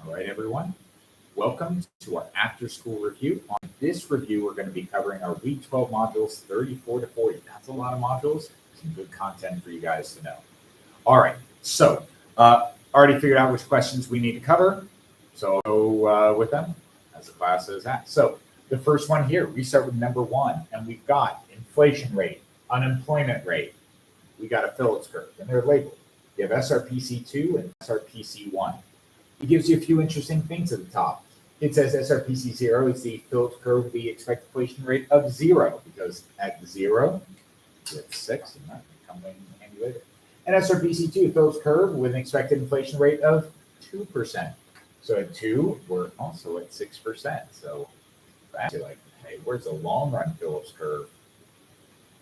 All right, everyone. Welcome to our after school review. On this review, we're going to be covering our week 12 modules 34 to 40. That's a lot of modules. Some good content for you guys to know. All right. So, already figured out which questions we need to cover. So, with them as the class is at. So, the first one here, we start with number one, and we've got inflation rate, unemployment rate. We got a Phillips curve, and they're labeled. You have SRPC2 and SRPC1. It gives you a few interesting things at the top. It says SRPC 0 is the Phillips curve with the expected inflation rate of 0, because at 0, you have 6, and that can come in handy later. And SRPC 2, Phillips curve with an expected inflation rate of 2%. So at 2, we're also at 6%. So you're like, hey, where's the long run Phillips curve?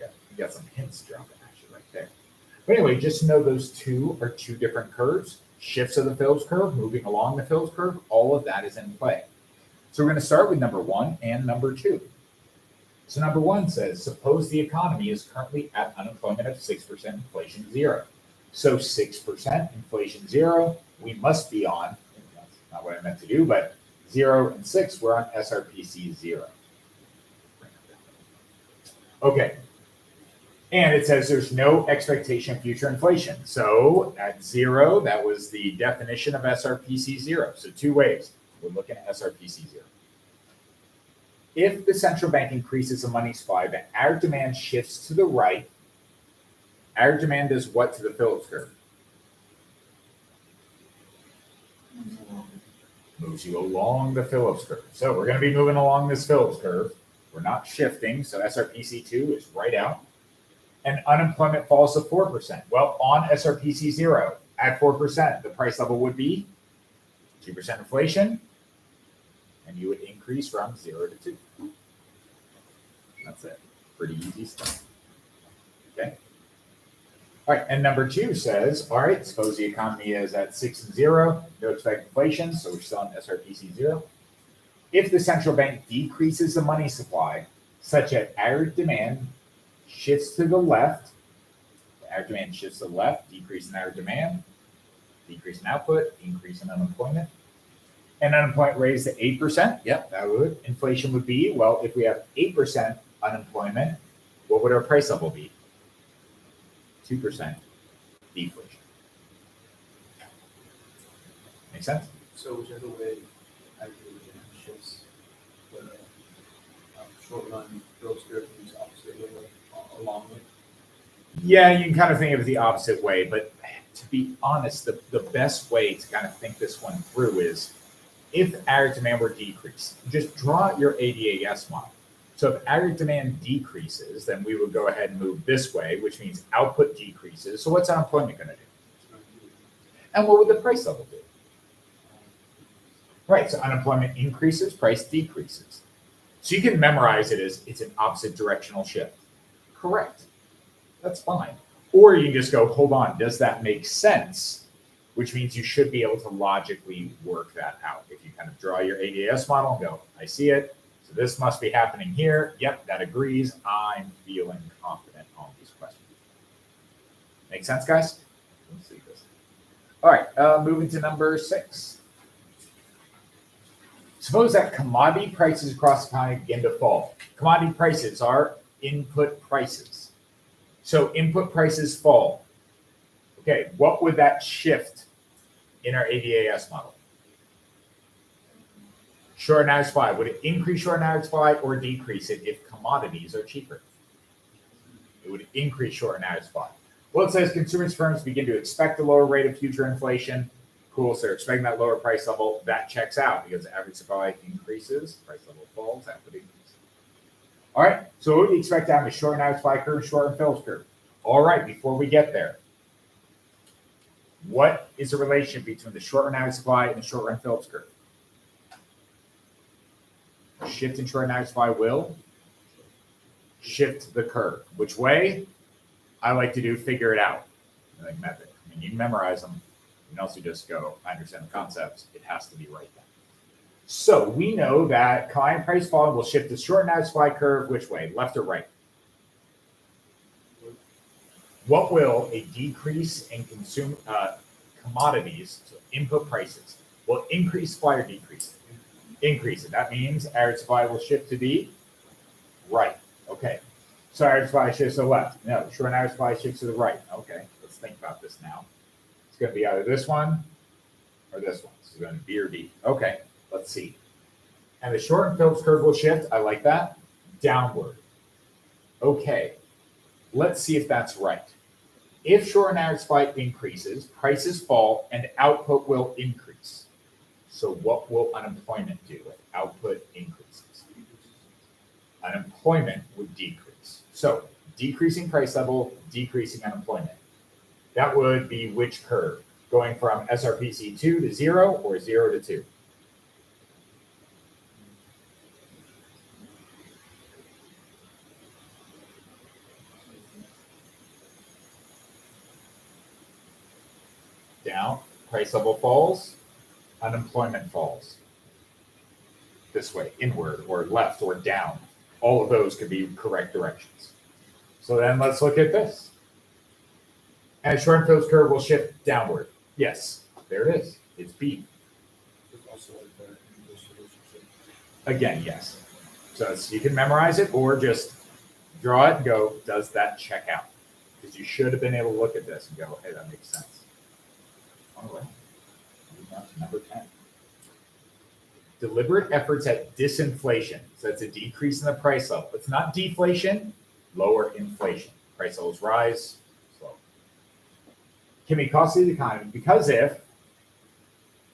You got some hints dropping actually right there. But anyway, just know those two are two different curves. Shifts of the Phillips curve, moving along the Phillips curve, all of that is in play. So we're going to start with number one and number two. So number one says, suppose the economy is currently at unemployment of 6%, inflation 0. So 6%, inflation 0, we must be on, that's not what I meant to do, but 0 and 6, we're on SRPC 0. Okay. And it says there's no expectation of future inflation. So at 0, that was the definition of SRPC 0. So two ways. We're looking at SRPC 0. If the central bank increases the money supply, the average demand shifts to the right. Average demand does what to the Phillips curve? Moves you along the Phillips curve. So we're going to be moving along this Phillips curve. We're not shifting. So SRPC 2 is right out. And unemployment falls to 4%. Well, on SRPC 0, at 4%, the price level would be 2% inflation, and you would increase from 0 to 2. That's it. Pretty easy stuff. Okay. All right, and number 2 says, all right, suppose the economy is at 6 and 0, no expected inflation, so we're still on SRPC 0. If the central bank decreases the money supply, such that average demand shifts to the left, the average demand shifts to the left, decrease in average demand, decrease in output, increase in unemployment. And unemployment raised to 8%. Yep, that would. Inflation would be, well, if we have 8% unemployment, what would our price level be? 2% deflation. Make sense? So whichever way average demand shifts, the short run Phillips curve moves opposite way along with. Yeah, you can kind of think of it the opposite way, but to be honest, the best way to kind of think this one through is if average demand were decreased, just draw your ADAS model. So if average demand decreases, then we would go ahead and move this way, which means output decreases. So what's unemployment going to do? And what would the price level do? Right, so unemployment increases, price decreases. So you can memorize it as it's an opposite directional shift. Correct. That's fine. Or you can just go, hold on, does that make sense? Which means you should be able to logically work that out. If you kind of draw your ADS model and go, I see it. So this must be happening here. Yep, that agrees. I'm feeling confident on these questions. Make sense, guys? Let's see this. All right, moving to number 6. Suppose that commodity prices across the economy begin to fall. Commodity prices are input prices. So input prices fall. Okay, what would that shift in our ADAS model? Short and average supply. Would it increase short and average supply or decrease it if commodities are cheaper? It would increase short and average supply. Well, it says consumers firms begin to expect a lower rate of future inflation. Cool, so they're expecting that lower price level. That checks out because average supply increases, price level falls, that would increase. All right, so what do you expect to have a short and average supply curve, short and Phillips curve? All right, before we get there, what is the relationship between the short and average supply and the short run Phillips curve? A shift in short and average supply will shift the curve. Which way? I like to do figure it out. Like method. I mean, you can memorize them. You can also just go, I understand the concepts. It has to be right then. So we know that commodity price fall will shift the short and average supply curve which way, left or right? What will a decrease in commodities, so input prices, Will increase supply or decrease it? Increase it. That means average supply will shift to the right. Okay. So average supply shifts to the left. No, short and average supply shifts to the right. Okay. Let's think about this now. It's going to be either this one or this one. So it's going to be B or D. Okay. Let's see. And the short and Phillips curve will shift. I like that. Downward. Okay. Let's see if that's right. If short and average supply increases, prices fall and output will increase. So what will unemployment do if output increases? Unemployment would decrease. So decreasing price level, decreasing unemployment. That would be which curve? Going from SRPC 2 to 0 or 0 to 2? Down, price level falls, unemployment falls. This way, inward or left or down. All of those could be correct directions. So then let's look at this. And short and Phillips curve will shift downward. Yes, there it is. It's B. Again, yes. So you can memorize it or just draw it and go, does that check out? Because you should have been able to look at this and go, hey, that makes sense. All right. Moving on to number 10. Deliberate efforts at disinflation. So it's a decrease in the price level. It's not deflation, lower inflation. Price levels rise, slow. Can be costly to the economy because if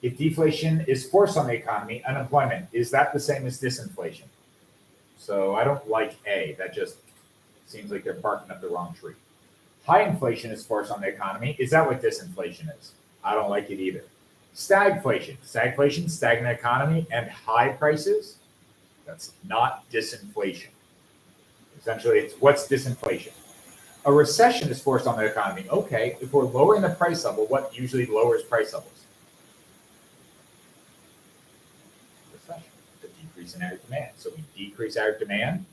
deflation is forced on the economy, unemployment, is that the same as disinflation? So I don't like A. That just seems like they're barking up the wrong tree. High inflation is forced on the economy. Is that what disinflation is? I don't like it either. Stagflation, stagnant economy, and high prices, that's not disinflation. Essentially, it's what's disinflation? A recession is forced on the economy. Okay, if we're lowering the price level, what usually lowers price levels? Recession, the decrease in average demand. So we decrease average demand,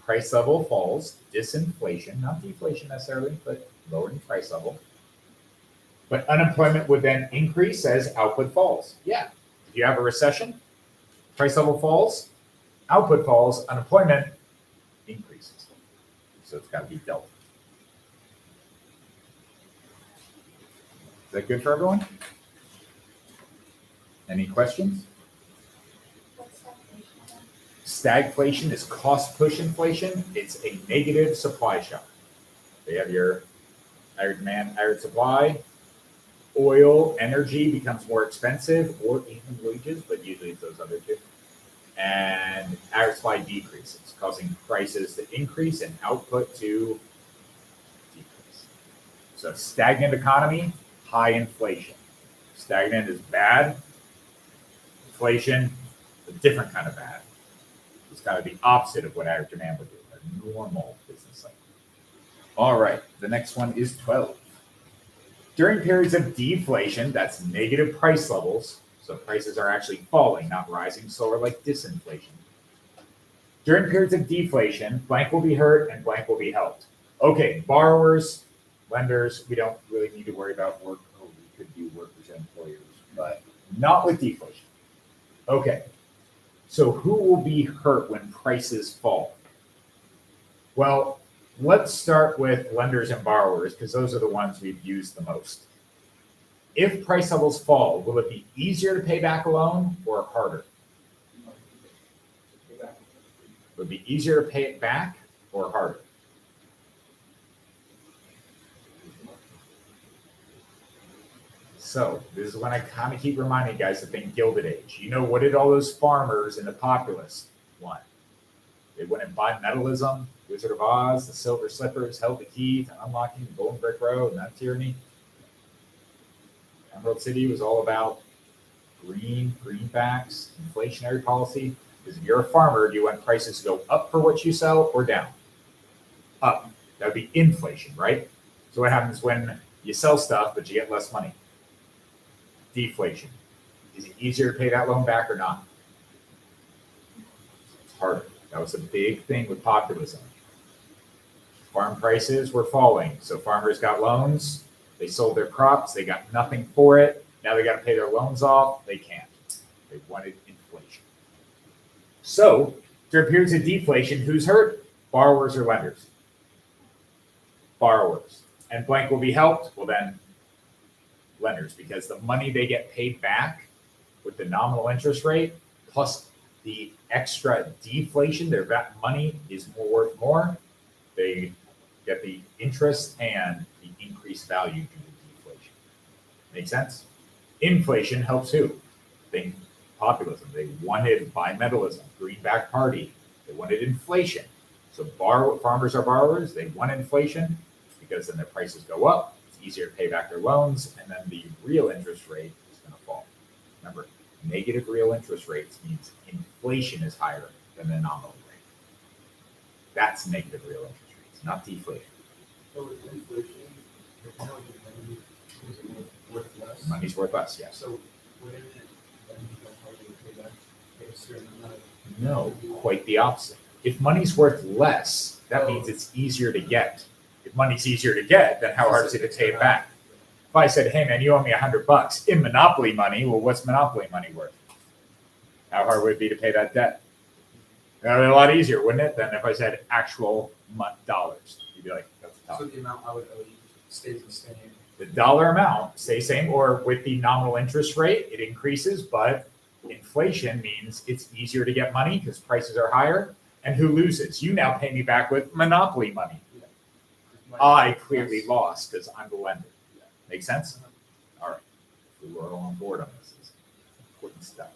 price level falls, disinflation, not deflation necessarily, but lowering price level. But unemployment would then increase as output falls. Yeah. If you have a recession, price level falls, output falls, unemployment increases. So it's got to be delta. Is that good for everyone? Any questions? Stagflation is cost push inflation. It's a negative supply shock. So you have your average demand, average supply. Oil, energy becomes more expensive, or even wages, but usually it's those other two. And average supply decreases, causing prices to increase and output to decrease. So stagnant economy, high inflation. Stagnant is bad. Inflation, a different kind of bad. It's kind of the opposite of what average demand would do, a normal business cycle. All right, the next one is 12. During periods of deflation, that's negative price levels, so prices are actually falling, not rising, slower like disinflation. During periods of deflation, blank will be hurt and blank will be helped. Okay, borrowers, lenders, we don't really need to worry about work. Oh, we could do workers and employers, but not with deflation. Okay, so who will be hurt when prices fall? Well, let's start with lenders and borrowers because those are the ones we've used the most. If price levels fall, will it be easier to pay back a loan or harder? Would it be easier to pay it back or harder? So this is when I kind of keep reminding you guys the thing Gilded Age. You know, what did all those farmers and the populace want? They went and bought metalism, Wizard of Oz, the Silver Slippers held the key to unlocking the Golden Brick Road and that tyranny. Emerald City was all about greenbacks, inflationary policy. Because if you're a farmer, do you want prices to go up for what you sell or down? Up. That would be inflation, right? So what happens when you sell stuff but you get less money? Deflation. Is it easier to pay that loan back or not? It's harder. That was a big thing with populism. Farm prices were falling, so farmers got loans. They sold their crops. They got nothing for it. Now they got to pay their loans off. They can't. They wanted inflation. So during periods of deflation, who's hurt? Borrowers or lenders? Borrowers. And blank will be helped. Well, then lenders, because the money they get paid back with the nominal interest rate plus the extra deflation, their money is worth more. They get the interest and the increased value due to deflation. Make sense? Inflation helps who? Think populism. They wanted bimetallism, greenback party. They wanted inflation. So farmers are borrowers. They want inflation because then their prices go up. It's easier to pay back their loans, and then the real interest rate is going to fall. Remember, negative real interest rates means inflation is higher than the nominal rate. That's negative real interest rates, not deflation. So with inflation, you're telling me money is worth less. Money's worth less, yes. So wouldn't it then become harder to pay back a certain amount of? No, quite the opposite. If money's worth less, that means it's easier to get. If money's easier to get, then how hard is it to pay it back? If I said, hey man, you owe me $100 in monopoly money, well, what's monopoly money worth? How hard would it be to pay that debt? That would be a lot easier, wouldn't it, than if I said actual dollars. You'd be like, that's tough. So the amount I would owe you stays the same. The dollar amount stays same, or with the nominal interest rate, it increases, but inflation means it's easier to get money because prices are higher. And who loses? You now pay me back with monopoly money. I clearly lost because I'm the lender. Make sense? All right. We were all on board on this. This is important stuff.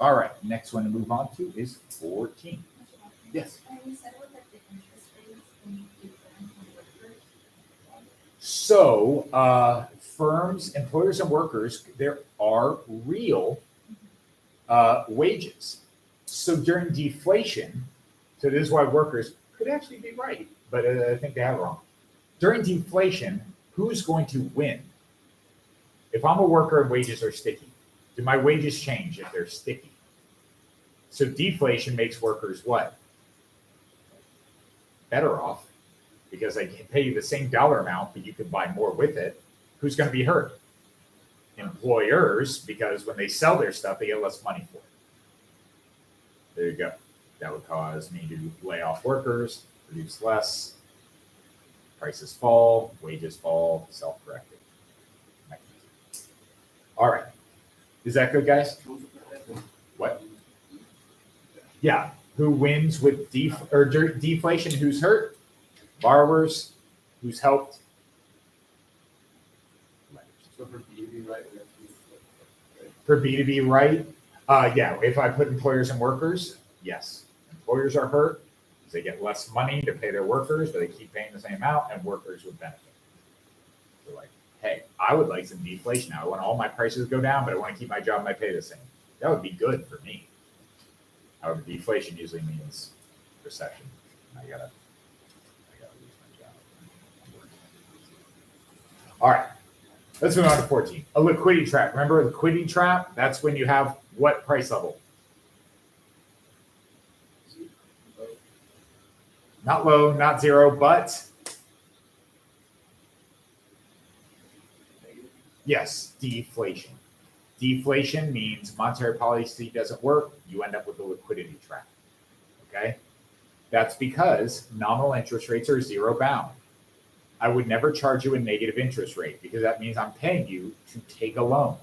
All right. Next one to move on to is 14. Yes. So firms, employers, and workers, there are real wages. So during deflation, so this is why workers could actually be right, but I think they have it wrong. During deflation, who's going to win? If I'm a worker and wages are sticky, do my wages change if they're sticky? So deflation makes workers what? Better off, because I can pay you the same dollar amount, but you can buy more with it. Who's going to be hurt? Employers, because when they sell their stuff, they get less money for it. There you go. That would cause me to lay off workers, produce less, prices fall, wages fall, self-correcting. All right. Is that good, guys? What? Yeah. Who wins with deflation? Who's hurt? Borrowers. Who's helped? So for B to be right, we have to be For B to be right, yeah. If I put employers and workers, yes. Employers are hurt because they get less money to pay their workers, but they keep paying the same amount, and workers would benefit. They're like, hey, I would like some deflation now. I want all my prices to go down, but I want to keep my job and my pay the same. That would be good for me. However, deflation usually means recession. I gotta lose my job. All right, let's move on to 14. A liquidity trap. Remember a liquidity trap? That's when you have what price level? Not low, not zero, but yes, deflation. Deflation means monetary policy doesn't work. You end up with a liquidity trap. Okay? That's because nominal interest rates are zero bound. I would never charge you a negative interest rate because that means I'm paying you to take a loan.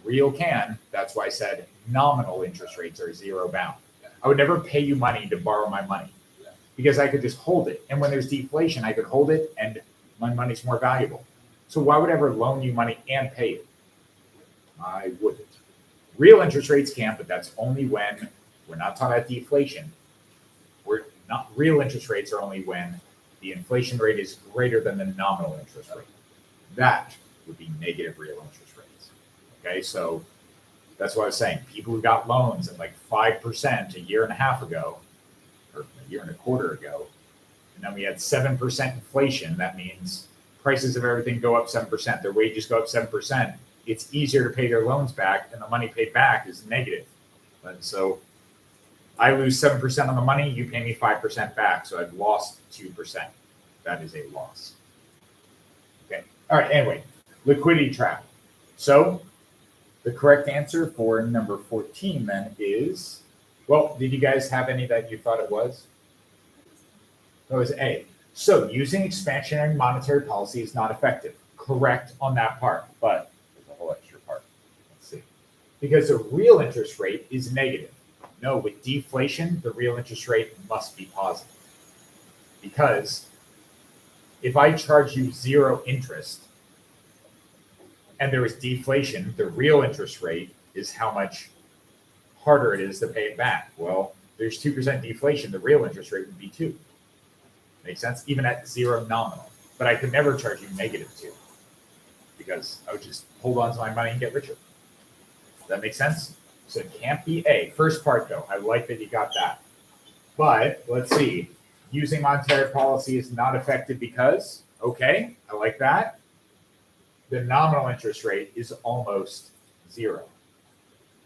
Real can. That's why I said nominal interest rates are zero bound. I would never pay you money to borrow my money because I could just hold it. And when there's deflation, I could hold it and my money's more valuable. So why would I ever loan you money and pay it? I wouldn't. Real interest rates can, but that's only when we're not talking about deflation. Real interest rates are only when the inflation rate is greater than the nominal interest rate. That would be negative real interest rates. Okay, so that's what I was saying. People who got loans at like 5% a year and a half ago, or a year and a quarter ago, and then we had 7% inflation. That means prices of everything go up 7%. Their wages go up 7%. It's easier to pay their loans back, and the money paid back is negative. And so I lose 7% on the money. You pay me 5% back. So I've lost 2%. That is a loss. Okay. All right, anyway, liquidity trap. So the correct answer for number 14 then is, well, did you guys have any that you thought it was? It was A. So using expansionary monetary policy is not effective. Correct on that part, but there's a whole extra part. Let's see. Because the real interest rate is negative. No, with deflation, the real interest rate must be positive. Because if I charge you zero interest and there is deflation, the real interest rate is how much harder it is to pay it back. Well, there's 2% deflation, the real interest rate would be 2. Makes sense? Even at zero nominal. But I could never charge you -2 because I would just hold on to my money and get richer. Does that make sense? So it can't be A. First part though, I like that you got that. But let's see. Using monetary policy is not effective because, okay, I like that. The nominal interest rate is almost 0.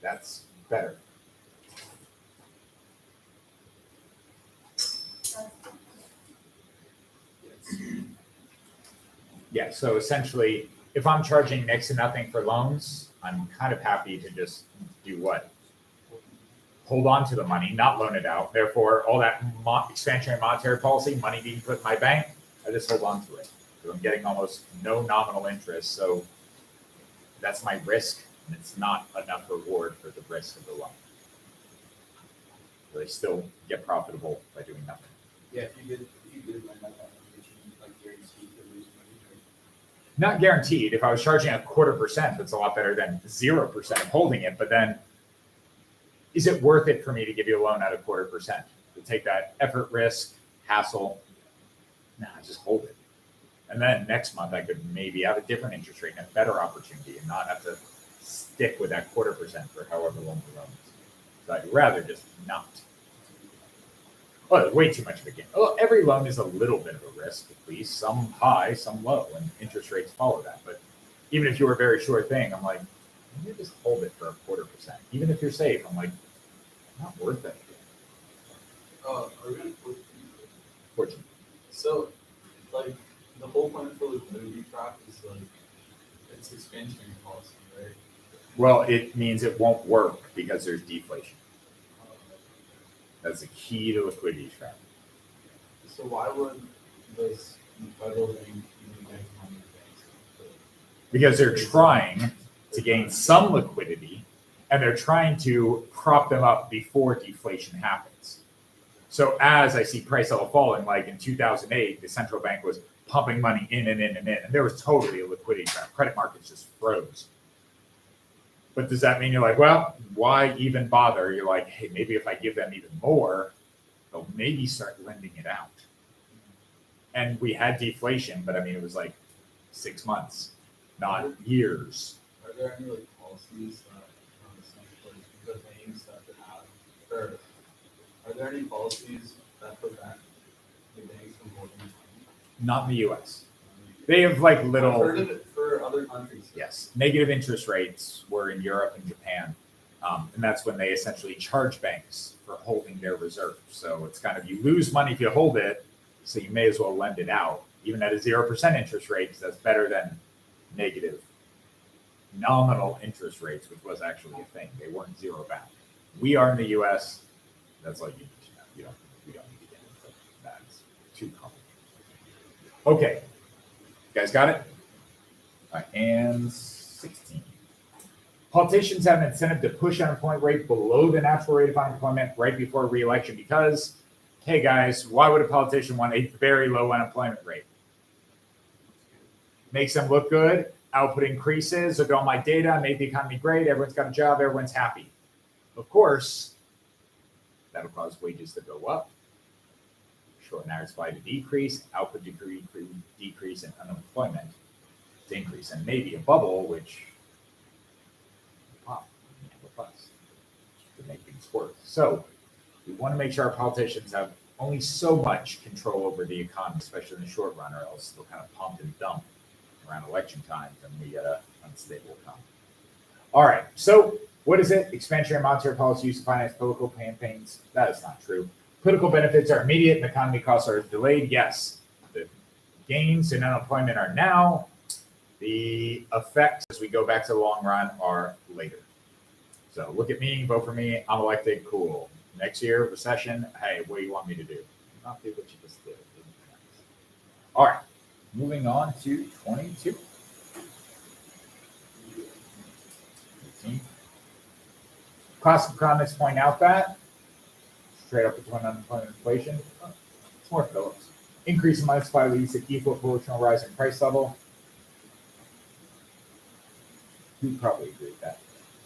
That's better. Yeah, so essentially, if I'm charging next to nothing for loans, I'm kind of happy to just do what? Hold on to the money, not loan it out. Therefore, all that expansionary monetary policy, money being put in my bank, I just hold on to it. So I'm getting almost no nominal interest. So that's my risk, and it's not enough reward for the risk of the loan. So they still get profitable by doing nothing. Yeah, if you did lend that application, like guaranteed to lose money, right? Not guaranteed. If I was charging 0.25%, that's a lot better than 0% holding it. But then, is it worth it for me to give you a loan at 0.25%? To take that effort, risk, hassle? Nah, just hold it. And then next month I could maybe have a different interest rate and a better opportunity and not have to stick with that 0.25% for however long the loan is. So I'd rather just not. Well, way too much of a game. Well, every loan is a little bit of a risk, at least. Some high, some low, and interest rates follow that. But even if you were a very sure thing, I'm like, maybe just hold it for 0.25%. Even if you're safe, I'm like, not worth it. Are we gonna put Fortunately. So, like, the whole point for liquidity trap is like it's expansionary policy, right? Well, it means it won't work because there's deflation. That's the key to liquidity trap. So why would this federal bank even bank money banks? Because they're trying to gain some liquidity and they're trying to prop them up before deflation happens. So as I see price level falling, like in 2008, the central bank was pumping money in and in and in, and there was totally a liquidity trap. Credit markets just froze. But does that mean you're like, well, why even bother? You're like, hey, maybe if I give them even more, they'll maybe start lending it out. And we had deflation, but I mean, it was like 6 months, not years. Are there any like policies that essentially the banks that have, or are there any policies that prevent the banks from holding money? Not in the U.S. They have like little. I've heard of it for other countries. Yes, negative interest rates were in Europe and Japan, and that's when they essentially charge banks for holding their reserves. So it's kind of you lose money if you hold it, so you may as well lend it out, even at a 0% interest rate, because that's better than negative nominal interest rates, which was actually a thing. They weren't zero back. We are in the U.S. That's all you need to know. We don't need to get into that. It's too complicated. Okay, you guys got it? All right, and 16. Politicians have an incentive to push unemployment rate below the natural rate of unemployment right before re-election because, hey guys, why would a politician want a very low unemployment rate? Makes them look good, output increases, look at all my data, made the economy great, everyone's got a job, everyone's happy. Of course, that'll cause wages to go up, shorten hours supply to decrease, output decrease, and unemployment to increase, and maybe a bubble, which pop, a bust to make things worse. So we want to make sure our politicians have only so much control over the economy, especially in the short run, or else they'll kind of pump and dump around election times, and we get an unstable economy. All right, so what is it? Expansionary monetary policy used to finance political campaigns. That is not true. Political benefits are immediate and economy costs are delayed. Yes, the gains in unemployment are now. The effects as we go back to the long run are later. So look at me, vote for me, I'm elected, cool. Next year, recession, hey, what do you want me to do? Not do what you just did. All right, moving on to 22. 18. Classical economists point out that straight up between unemployment and inflation, it's more Phillips. Increase in money supply leads to equal proportional rise in price level. You probably agree with that.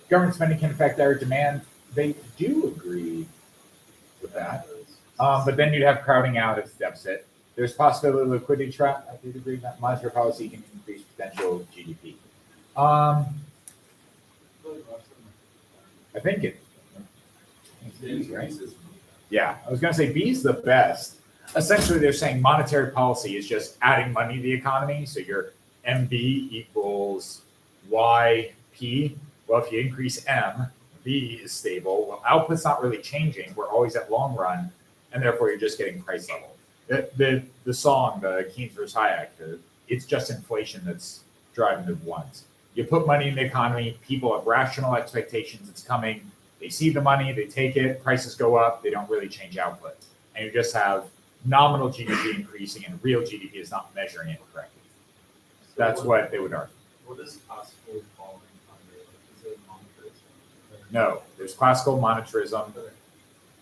Government spending can affect average demand. They do agree with that. But then you'd have crowding out of deficit. There's possibility of liquidity trap. I did agree that monetary policy can increase potential GDP. I think it's right. Yeah, I was going to say B is the best. Essentially, they're saying monetary policy is just adding money to the economy. So your MB equals YP. Well, if you increase M, V is stable. Well, output's not really changing. We're always at long run, and therefore you're just getting price level. The song, the Keynes versus Hayek, it's just inflation that's driving the ones. You put money in the economy, people have rational expectations it's coming. They see the money, they take it, prices go up, they don't really change output. And you just have nominal GDP increasing and real GDP is not measuring it correctly. That's what they would argue. What is classical falling under? Is it monetarism? No, there's classical monetarism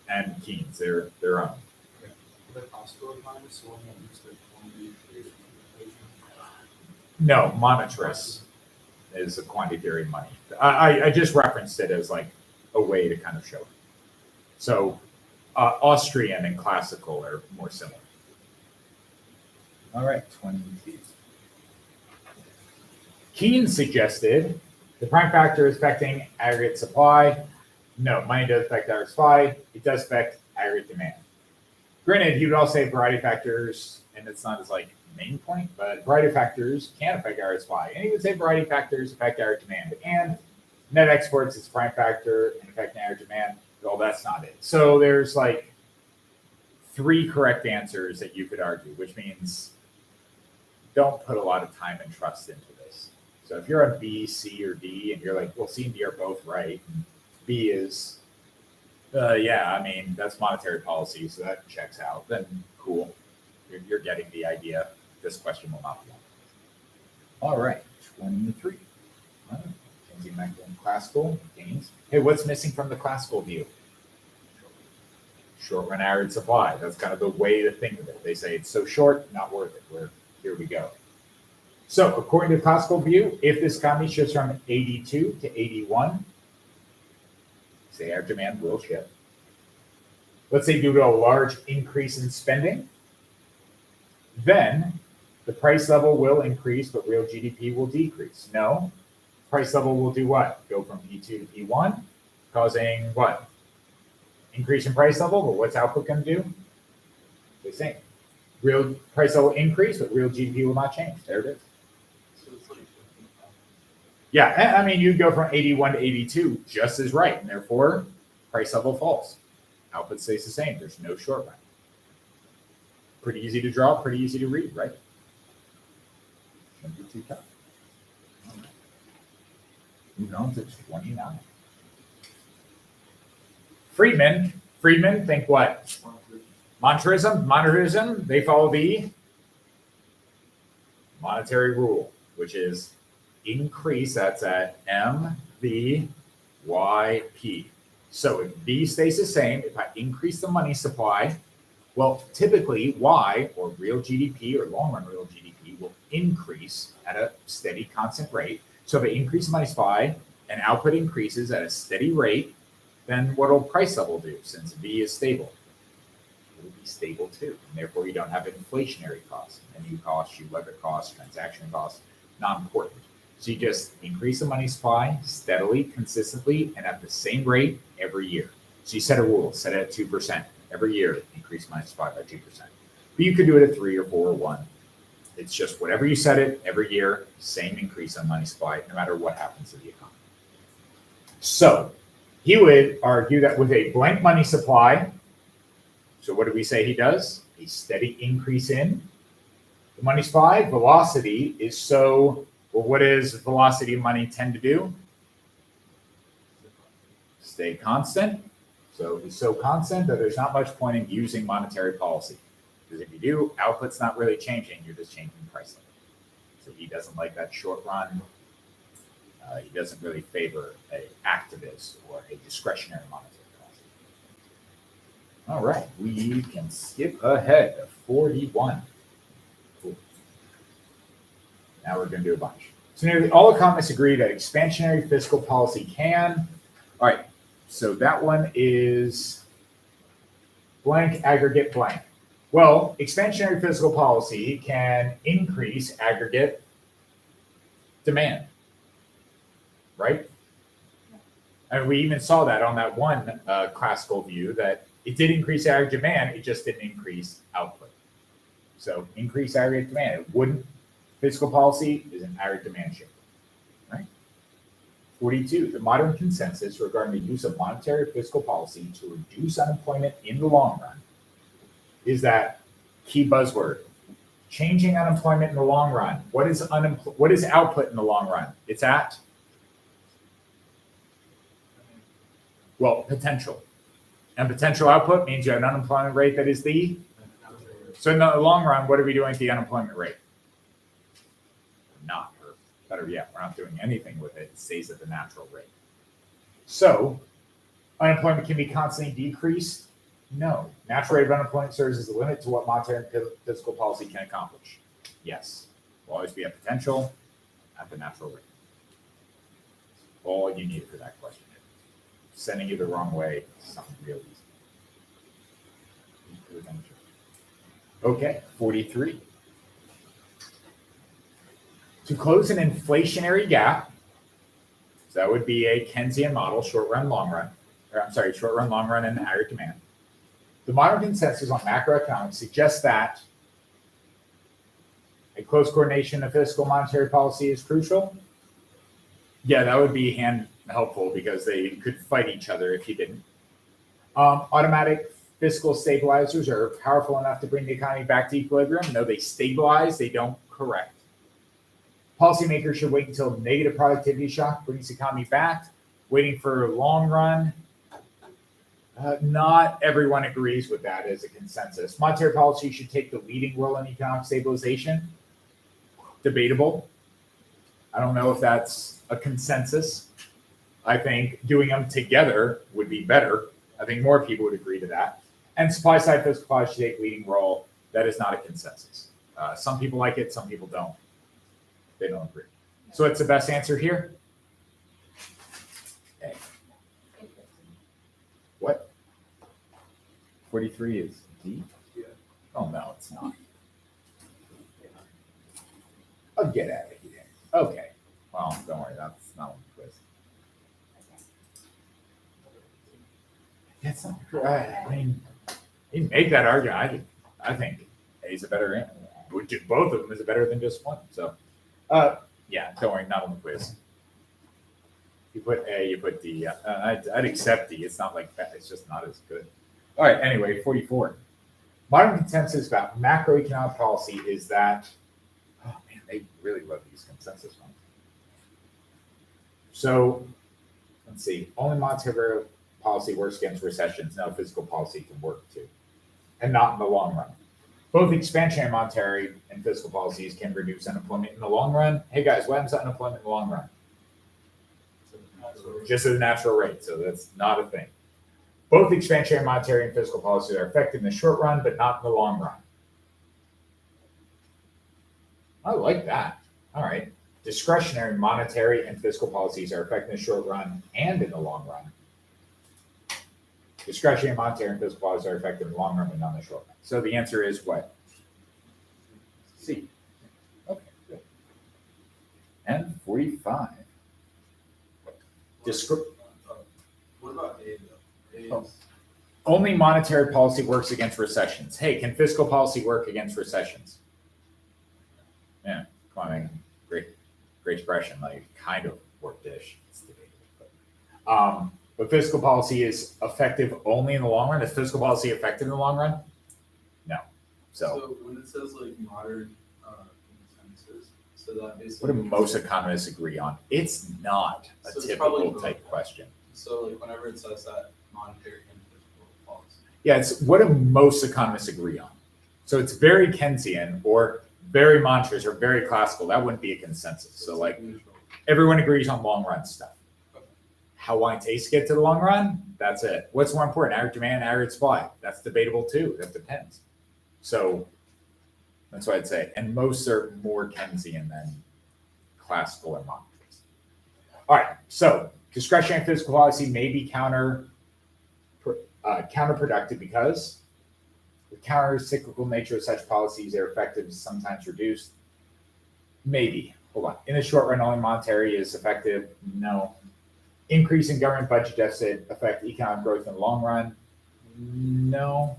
and Keynes, they're their own. The classical economists, the one that uses the quantity theory. No, monetarist is a quantity theory of money. I just referenced it as like a way to kind of show it. So Austrian and classical are more similar. All right, 22. Keynes suggested the prime factor is affecting aggregate supply. No, money does affect aggregate supply. It does affect aggregate demand. Granted, he would also say variety of factors, and it's not his like main point, but variety of factors can affect aggregate supply. And he would say variety of factors affect aggregate demand. And net exports is prime factor and affecting aggregate demand. Well, that's not it. So there's like 3 correct answers that you could argue, which means don't put a lot of time and trust into this. So if you're on B, C, or D, and you're like, well, C and D are both right, and B is, yeah, I mean, that's monetary policy, so that checks out, then cool. You're getting the idea. This question will not be on. All right, 23. Changing back to classical gains. Hey, what's missing from the classical view? Short run average supply. That's kind of the way to think of it. They say it's so short, not worth it. Here we go. So according to the classical view, if this economy shifts from 82 to 81, say average demand will shift. Let's say due to a large increase in spending, then the price level will increase, but real GDP will decrease. No, price level will do what? Go from P2 to P1, causing what? Increase in price level, but what's output going to do? The same. Real price level increase, but real GDP will not change. There it is. So it's like, Yeah, I mean, you go from 81 to 82 just as right, and therefore price level falls. Output stays the same. There's no short run. Pretty easy to draw, pretty easy to read, right? Shouldn't be too tough. Moving on to 29. Friedman, think what? Monetarism, they follow the monetary rule, which is increase, that's at M, V, Y, P. So if V stays the same, if I increase the money supply, well, typically Y, or real GDP or long run real GDP, will increase at a steady constant rate. So if I increase the money supply and output increases at a steady rate, then what will price level do since V is stable? It will be stable too. And therefore you don't have inflationary costs. Menu costs, you labor costs, transaction costs, not important. So you just increase the money supply steadily, consistently, and at the same rate every year. So you set a rule, set it at 2%. Every year, increase money supply by 2%. But you could do it at 3 or 4 or 1. It's just whatever you set it every year, same increase on money supply, no matter what happens to the economy. So he would argue that with a blank money supply, so what did we say he does? A steady increase in the money supply velocity is so Well, what does velocity of money tend to do? Stay constant. So it's so constant that there's not much point in using monetary policy. Because if you do, output's not really changing, you're just changing price level. So he doesn't like that short run. He doesn't really favor an activist or a discretionary monetary policy. All right, we can skip ahead to 41. Cool. Now we're going to do a bunch. So nearly all economists agree that expansionary fiscal policy can. All right, so that one is blank aggregate blank. Well, expansionary fiscal policy can increase aggregate demand, right? And we even saw that on that one classical view that it did increase aggregate demand, it just didn't increase output. So increase aggregate demand. It wouldn't. Fiscal policy is an aggregate demand shift, right? 42, the modern consensus regarding the use of monetary fiscal policy to reduce unemployment in the long run is that key buzzword, changing unemployment in the long run. What is output in the long run? It's at, well, potential. And potential output means you have an unemployment rate that is the, so in the long run, what are we doing with the unemployment rate? Not, or better yet, we're not doing anything with it. It stays at the natural rate. So unemployment can be constantly decreased. No. Natural rate of unemployment serves as a limit to what monetary and fiscal policy can accomplish. Yes. Will always be at potential at the natural rate. All you need for that question. Sending you the wrong way is something real easy. Okay, 43. To close an inflationary gap, so that would be a Keynesian model, short run, long run, short run, long run, and aggregate demand. The modern consensus on macroeconomics suggests that a close coordination of fiscal monetary policy is crucial. Yeah, that would be helpful because they could fight each other if you didn't. Automatic fiscal stabilizers are powerful enough to bring the economy back to equilibrium. No, they stabilize, they don't correct. Policymakers should wait until negative productivity shock brings the economy back. Waiting for a long run. Not everyone agrees with that as a consensus. Monetary policy should take the leading role in economic stabilization. Debatable. I don't know if that's a consensus. I think doing them together would be better. I think more people would agree to that. And supply side fiscal policy should take leading role. That is not a consensus. Some people like it, some people don't. They don't agree. So what's the best answer here? Okay. What? 43 is D? Yeah. Oh, no, it's not. Oh, get out of here. Okay. Well, don't worry. That's not on the quiz. That's not right. I mean, you make that argument. I think A is a better answer. Both of them is better than just one. So, yeah, don't worry. Not on the quiz. You put A, you put D. I'd accept D. It's not like that. It's just not as good. All right. Anyway, 44. Modern consensus about macroeconomic policy is that, oh man, they really love these consensus ones. So let's see. Only monetary policy works against recessions. No, fiscal policy can work too, and not in the long run. Both expansionary monetary and fiscal policies can reduce unemployment in the long run. Hey guys, what happens to unemployment in the long run? Just at a natural rate, so that's not a thing. Both expansionary monetary and fiscal policies are effective in the short run, but not in the long run. I like that. All right. Discretionary monetary and fiscal policies are effective in the short run and in the long run. Discretionary monetary and fiscal policies are effective in the long run, but not in the short run. So the answer is what? C. Okay, good. And 45. What about A though? Oh. Only monetary policy works against recessions. Hey, can fiscal policy work against recessions? Yeah, come on, man. Great expression. Like kind of work-ish. It's debatable, but fiscal policy is effective only in the long run. Is fiscal policy effective in the long run? No. So when it says like modern consensus, So that What basically. do most economists agree on? It's not a So it's probably typical both. type question. So like whenever it says that monetary and physical policy. Yeah, it's what do most economists agree on? So it's very Keynesian or very Montrose or very classical. That wouldn't be a consensus. So it's like neutral. everyone agrees on long run stuff. Okay. How wine tastes get to the long run? That's it. What's more important? Average demand, average supply. That's debatable too. That depends. So that's what I'd say. And most are more Keynesian than classical or Montrose. All right. So discretionary fiscal policy may be counterproductive because the counter-cyclical nature of such policies, their effectiveness is sometimes reduced. Maybe. Hold on. In the short run, only monetary is effective. No. Increase in government budget deficit affect economic growth in the long run. No.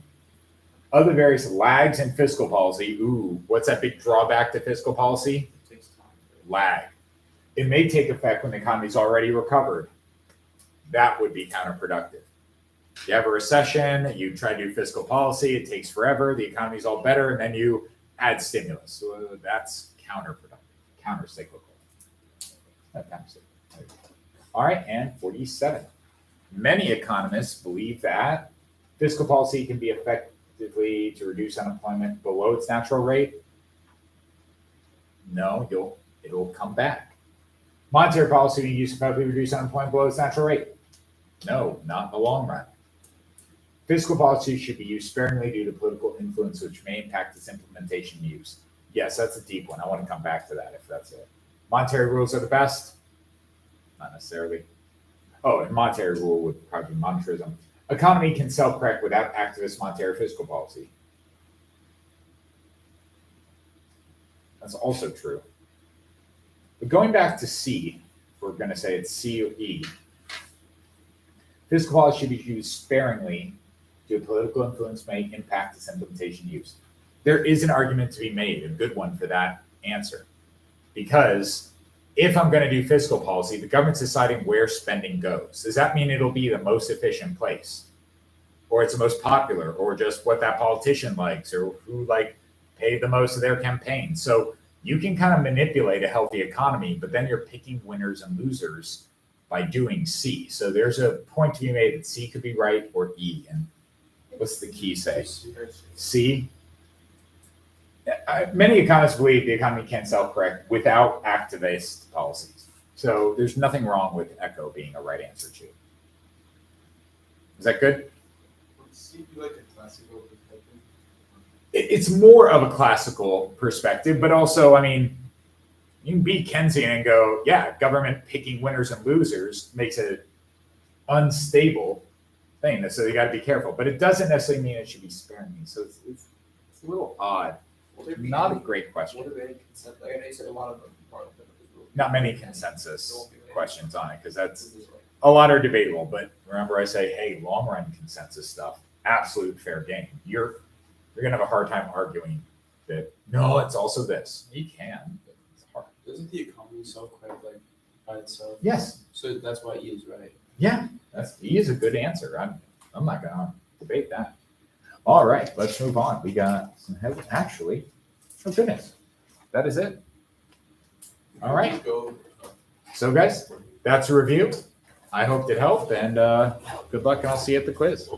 Other various lags in fiscal policy. Ooh, what's that big drawback to fiscal policy? It takes time. Lag. It may take effect when the economy's already recovered. That would be counterproductive. You have a recession, you try to do fiscal policy, it takes forever, the economy's all better, and then you add stimulus. So that's counterproductive, countercyclical. Not countercyclical. All right, and 47. Many economists believe that fiscal policy can be effectively to reduce unemployment below its natural rate. No, it'll come back. Monetary policy being used to effectively reduce unemployment below its natural rate. No, not in the long run. Fiscal policy should be used sparingly due to political influence, which may impact its implementation and use. Yes, that's a deep one. I want to come back to that if that's it. Monetary rules are the best? Not necessarily. Oh, and monetary rule would probably be monetarism. Economy can self-correct without activist monetary fiscal policy. That's also true. But going back to C, we're going to say it's C or E. Fiscal policy should be used sparingly due to political influence may impact its implementation use. There is an argument to be made, a good one for that answer. Because if I'm going to do fiscal policy, the government's deciding where spending goes. Does that mean it'll be the most efficient place? Or it's the most popular, or just what that politician likes, or who paid the most of their campaign? So you can kind of manipulate a healthy economy, but then you're picking winners and losers by doing C. So there's a point to be made that C could be right or E. And what's the key say? C. Many economists believe the economy can self-correct without activist policies. So there's nothing wrong with Echo being a right answer too. Is that good? Would C be like a classical perspective? It's more of a classical perspective, but also, I mean, you can be Keynesian and go, yeah, government picking winners and losers makes it unstable thing. So you got to be careful, but it doesn't necessarily mean it should be sparingly. So it's a little odd. Not a great question. What are any consensus? Like I know you said a lot of them are part of it. Not many consensus questions on it because that's a lot are debatable. But remember, I say, hey, long run consensus stuff, absolute fair game. You're gonna have a hard time arguing that no, it's also this. You can, but it's hard. Doesn't the economy self-correct like by itself? Yes. So that's why E is right. Yeah, he is a good answer. I'm not gonna debate that. All right, let's move on. We got some actually. Oh goodness, that is it. All right. So guys, that's a review. I hope it helped, and good luck, and I'll see you at the quiz.